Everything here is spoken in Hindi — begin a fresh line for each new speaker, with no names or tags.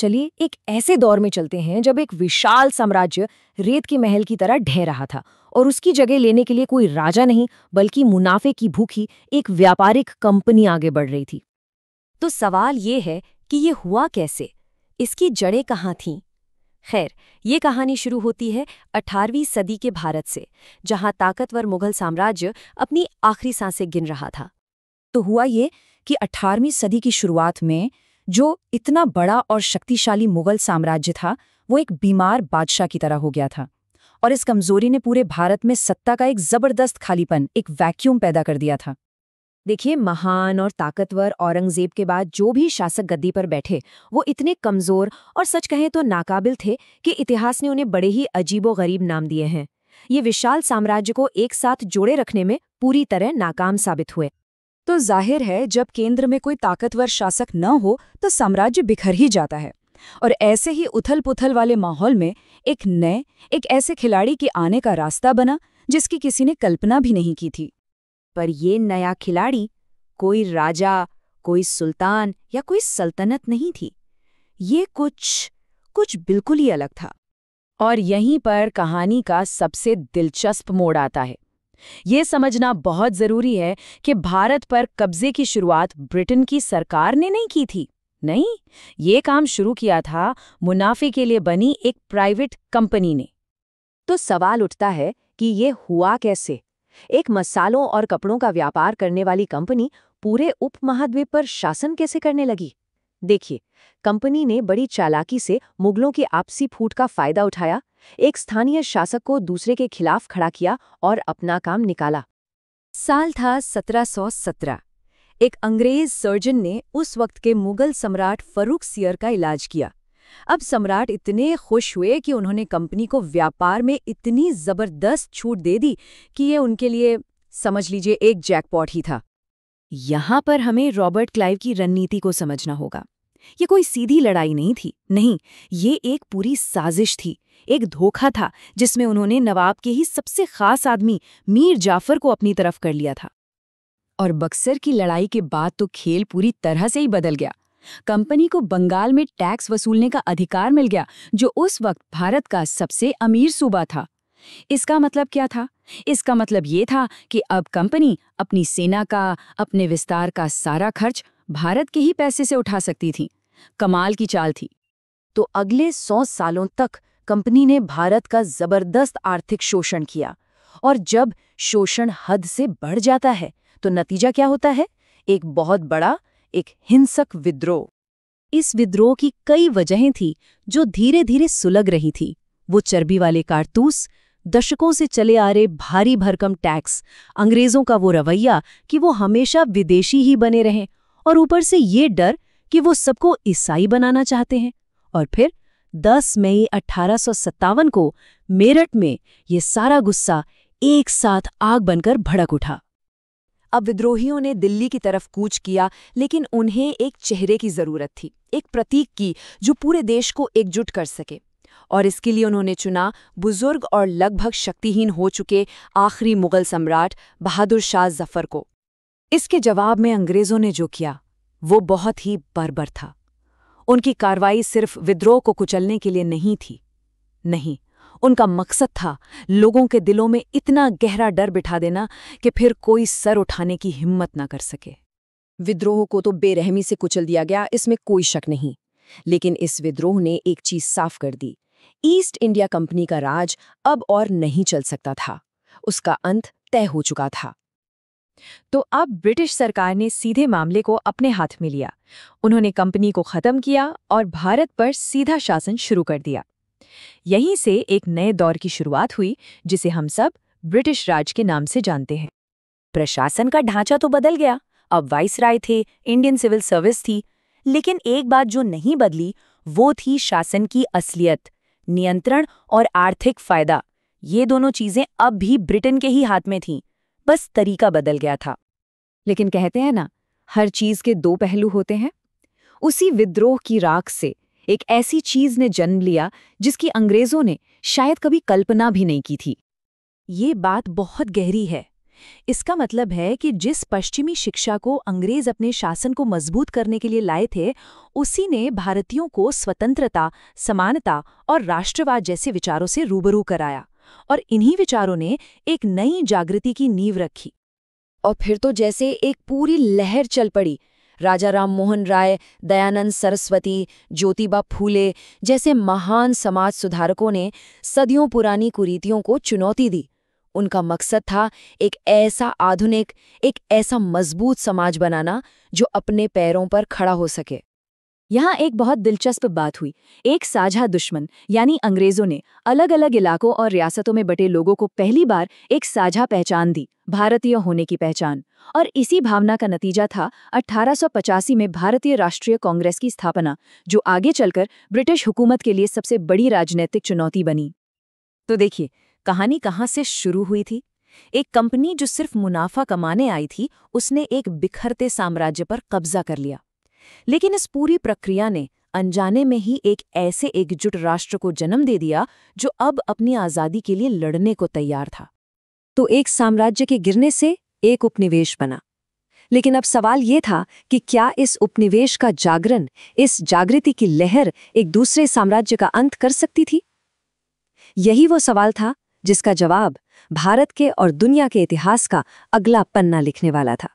चलिए एक ऐसे दौर में चलते हैं जब एक विशाल साम्राज्य रेत के महल की तरह ढह रहा था और उसकी जगह लेने के लिए कोई राजा नहीं बल्कि मुनाफे की भूखी एक व्यापारिक कंपनी आगे बढ़ रही थी।
तो सवाल ये है कि ये हुआ कैसे, इसकी जड़ें कहाँ थीं? खैर, ये कहानी शुरू होती है 18वीं सदी के भारत से, जहाँ ताकतवर मुगल साम्राज्य अपनी आखिरी सांसें गिन रहा था।
तो हुआ ये कि 18वीं सदी की शुरुआत में जो इतना बड़ा और शक्तिशाली मुगल साम्राज्य था वो एक बीमार बादशाह की तरह हो गया था और इस कमजोरी ने पूरे भारत में सत्ता का एक जबरदस्त खालीपन, एक वैक्यूम पैदा कर दिया था। देखिए, महान और ताकतवर औरंगजेब के बाद जो भी शासक गद्दी पर बैठे वो इतने कमजोर और सच कहें तो नाकाबिल थे कि इतिहास ने उन्हें बड़े ही अजीबोगरीब नाम दिए हैं। ये विशाल साम्राज्य को एक साथ जोड़े रखने में पूरी तरह नाकाम साबित हुए।
तो जाहिर है जब केंद्र में कोई ताकतवर शासक न हो तो साम्राज्य बिखर ही जाता है। और ऐसे ही उथल-पुथल वाले माहौल में एक ऐसे खिलाड़ी के आने का रास्ता बना जिसकी किसी ने कल्पना भी नहीं की थी।
पर ये नया खिलाड़ी कोई राजा, कोई सुल्तान या कोई सल्तनत नहीं थी। ये कुछ बिल्कुल ही अलग था।
और यहीं पर कहानी का सबसे दिलचस्प मोड़ आता है। ये समझना बहुत जरूरी है कि भारत पर कब्जे की शुरुआत ब्रिटेन की सरकार ने नहीं की थी। नहीं, ये काम शुरू किया था मुनाफे के लिए बनी एक प्राइवेट कंपनी ने।
तो सवाल उठता है कि ये हुआ कैसे? एक मसालों और कपड़ों का व्यापार करने वाली कंपनी पूरे उपमहाद्वीप पर शासन कैसे करने लगी? देखिए, कंपनी ने बड़ी चालाकी से मुगलों की आपसी फूट का फायदा उठाया, एक स्थानीय शासक को दूसरे के खिलाफ खड़ा किया और अपना काम निकाला। साल था 1717। एक अंग्रेज सर्जन ने उस वक्त के मुगल सम्राट फर्रुख सियर का इलाज किया। अब सम्राट इतने खुश हुए कि उन्होंने कंपनी को व्यापार में इतनी जबरदस्त छूट दे दी कि ये उनके लिए, समझ लीजिए, एक जैकपॉट ही था।
यहाँ पर हमें रॉबर्ट क्लाइव की रणनीति को समझना होगा। ये कोई सीधी लड़ाई नहीं थी, नहीं, ये एक पूरी साजिश थी, एक धोखा था जिसमें उन्होंने नवाब के ही सबसे खास आदमी मीर जाफर को अपनी तरफ कर लिया था। और बक्सर की लड़ाई के बाद तो खेल पूरी तरह से ही बदल गया। कंपनी को बंगाल में टैक्स वसूलने का अधिकार मिल गया, जो उस वक्त भारत का सबसे अमीर सूबा था। इसका मतलब क्या था? इसका मतलब ये था कि अब कंपनी अपनी सेना का, अपने विस्तार का सारा खर्च भारत के ही पैसे से उठा सकती थी। कमाल की चाल थी।
तो अगले 100 सालों तक कंपनी ने भारत का जबरदस्त आर्थिक शोषण किया। और जब शोषण हद से बढ़ जाता है तो नतीजा क्या होता है? एक बहुत बड़ा, एक हिंसक विद्रोह। इस विद्रोह की कई वजहें थी जो धीरे धीरे सुलग रही थी। वो चर्बी वाले कारतूस, दशकों से चले आ रहे भारी भरकम टैक्स, अंग्रेजों का वो रवैया कि वो हमेशा विदेशी ही बने रहें, और ऊपर से ये डर कि वो सबको ईसाई बनाना चाहते हैं। और फिर 10 मई 1857 को मेरठ में ये सारा गुस्सा एक साथ आग बनकर भड़क उठा। अब विद्रोहियों ने दिल्ली की तरफ कूच किया, लेकिन उन्हें एक चेहरे की जरूरत थी, एक प्रतीक की जो पूरे देश को एकजुट कर सके। और इसके लिए उन्होंने चुना बुजुर्ग और लगभग शक्तिहीन हो चुके आखिरी मुगल सम्राट बहादुर शाह जफर को। इसके जवाब में अंग्रेजों ने जो किया वो बहुत ही बर्बर था। उनकी कार्रवाई सिर्फ विद्रोह को कुचलने के लिए नहीं थी, नहीं, उनका मकसद था लोगों के दिलों में इतना गहरा डर बिठा देना कि फिर कोई सर उठाने की हिम्मत ना कर सके। विद्रोह को तो बेरहमी से कुचल दिया गया, इसमें कोई शक नहीं, लेकिन इस विद्रोह ने एक चीज साफ कर दी। ईस्ट इंडिया कंपनी का राज अब और नहीं चल सकता था, उसका अंत तय हो चुका था। तो अब ब्रिटिश सरकार ने सीधे मामले को अपने हाथ में लिया। उन्होंने कंपनी को खत्म किया और भारत पर सीधा शासन शुरू कर दिया। यहीं से एक नए दौर की शुरुआत हुई जिसे हम सब ब्रिटिश राज के नाम से जानते हैं। प्रशासन का ढांचा तो बदल गया, अब वाइसराय थे, इंडियन सिविल सर्विस थी, लेकिन एक बात जो नहीं बदली वो थी शासन की असलियत, नियंत्रण और आर्थिक फायदा। ये दोनों चीजें अब भी ब्रिटेन के ही हाथ में थीं, बस तरीका बदल गया था। लेकिन कहते हैं ना, हर चीज के दो पहलू होते हैं। उसी विद्रोह की राख से एक ऐसी चीज ने जन्म लिया जिसकी अंग्रेजों ने शायद कभी कल्पना भी नहीं की थी। ये बात बहुत गहरी है, इसका मतलब है कि जिस पश्चिमी शिक्षा को अंग्रेज अपने शासन को मजबूत करने के लिए लाए थे, उसी ने भारतीयों को स्वतंत्रता, समानता और राष्ट्रवाद जैसे विचारों से रूबरू कराया। और इन्हीं विचारों ने एक नई जागृति की नींव रखी।
और फिर तो जैसे एक पूरी लहर चल पड़ी। राजा राम मोहन राय, दयानंद सरस्वती, ज्योतिबा फूले जैसे महान समाज सुधारकों ने सदियों पुरानी कुरीतियों को चुनौती दी। उनका मकसद था एक ऐसा आधुनिक, एक ऐसा मजबूत समाज बनाना जो अपने पैरों पर खड़ा हो सके।
यहाँ एक बहुत दिलचस्प बात हुई। एक साझा दुश्मन यानी अंग्रेजों ने अलग अलग इलाकों और रियासतों में बटे लोगों को पहली बार एक साझा पहचान दी, भारतीय होने की पहचान। और इसी भावना का नतीजा था 1885 में भारतीय राष्ट्रीय कांग्रेस की स्थापना, जो आगे चलकर ब्रिटिश हुकूमत के लिए सबसे बड़ी राजनीतिक चुनौती बनी।
तो देखिए, कहानी कहाँ से शुरू हुई थी। एक कंपनी जो सिर्फ मुनाफा कमाने आई थी, उसने एक बिखरते साम्राज्य पर कब्जा कर लिया। लेकिन इस पूरी प्रक्रिया ने अनजाने में ही एक ऐसे एकजुट राष्ट्र को जन्म दे दिया जो अब अपनी आज़ादी के लिए लड़ने को तैयार था।
तो एक साम्राज्य के गिरने से एक उपनिवेश बना। लेकिन अब सवाल ये था कि क्या इस उपनिवेश का जागरण, इस जागृति की लहर एक दूसरे साम्राज्य का अंत कर सकती थी? यही वो सवाल था जिसका जवाब भारत के और दुनिया के इतिहास का अगला पन्ना लिखने वाला था।